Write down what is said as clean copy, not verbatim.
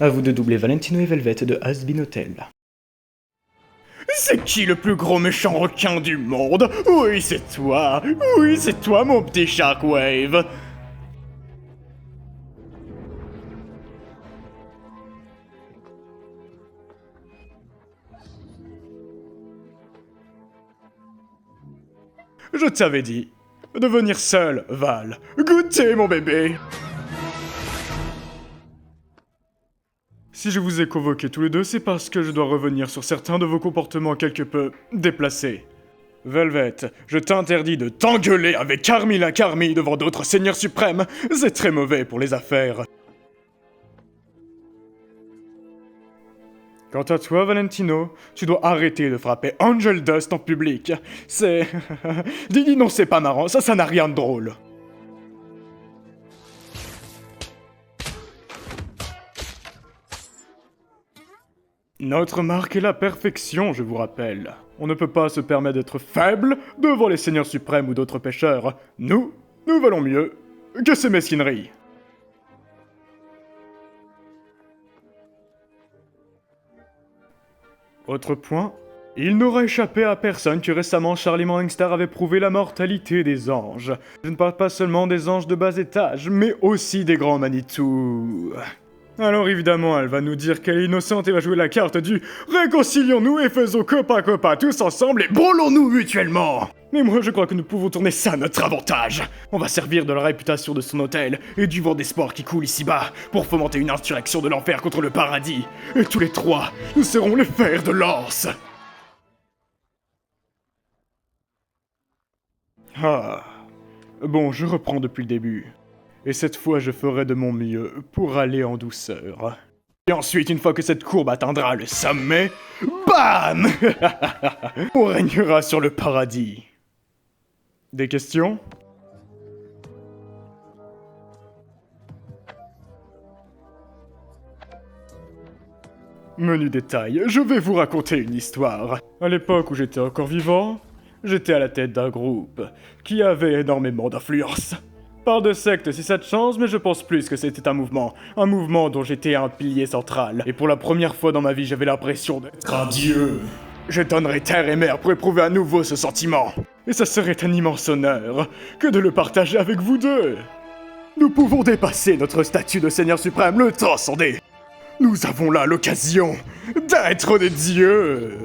À vous de doubler Valentino et Velvet de Has-Been Hotel. C'est qui le plus gros méchant requin du monde? Oui, c'est toi. Oui, c'est toi, mon petit Sharkwave. Je t'avais dit de venir seul, Val. Goûtez, mon bébé. Si je vous ai convoqués tous les deux, c'est parce que je dois revenir sur certains de vos comportements quelque peu déplacés. Velvet, je t'interdis de t'engueuler avec Carmilla Carmi devant d'autres seigneurs suprêmes. C'est très mauvais pour les affaires. Quant à toi, Valentino, tu dois arrêter de frapper Angel Dust en public. C'est... dis non, c'est pas marrant, ça n'a rien de drôle. Notre marque est la perfection, je vous rappelle. On ne peut pas se permettre d'être faible devant les seigneurs suprêmes ou d'autres pêcheurs. Nous valons mieux que ces mesquineries. Autre point, il n'aura échappé à personne que récemment Charlie Morningstar avait prouvé la mortalité des anges. Je ne parle pas seulement des anges de bas étage, mais aussi des grands Manitou. Alors évidemment, elle va nous dire qu'elle est innocente et va jouer la carte du « Réconcilions-nous et faisons copain-copain tous ensemble et brûlons-nous mutuellement !» Mais moi je crois que nous pouvons tourner ça à notre avantage. On va servir de la réputation de son hôtel et du vent d'espoir qui coule ici-bas pour fomenter une insurrection de l'enfer contre le paradis. Et tous les trois, nous serons les fers de lance. Ah. Bon, je reprends depuis le début. Et cette fois, je ferai de mon mieux pour aller en douceur. Et ensuite, une fois que cette courbe atteindra le sommet, BAM on régnera sur le paradis. Des questions? Menu détail, je vais vous raconter une histoire. À l'époque où j'étais encore vivant, j'étais à la tête d'un groupe qui avait énormément d'influence. Parle de secte si ça te change, mais je pense plus que c'était un mouvement dont j'étais un pilier central. Et pour la première fois dans ma vie, j'avais l'impression d'être un dieu. Je donnerais terre et mer pour éprouver à nouveau ce sentiment. Et ça serait un immense honneur que de le partager avec vous deux. Nous pouvons dépasser notre statut de Seigneur suprême, le transcender. Nous avons là l'occasion d'être des dieux.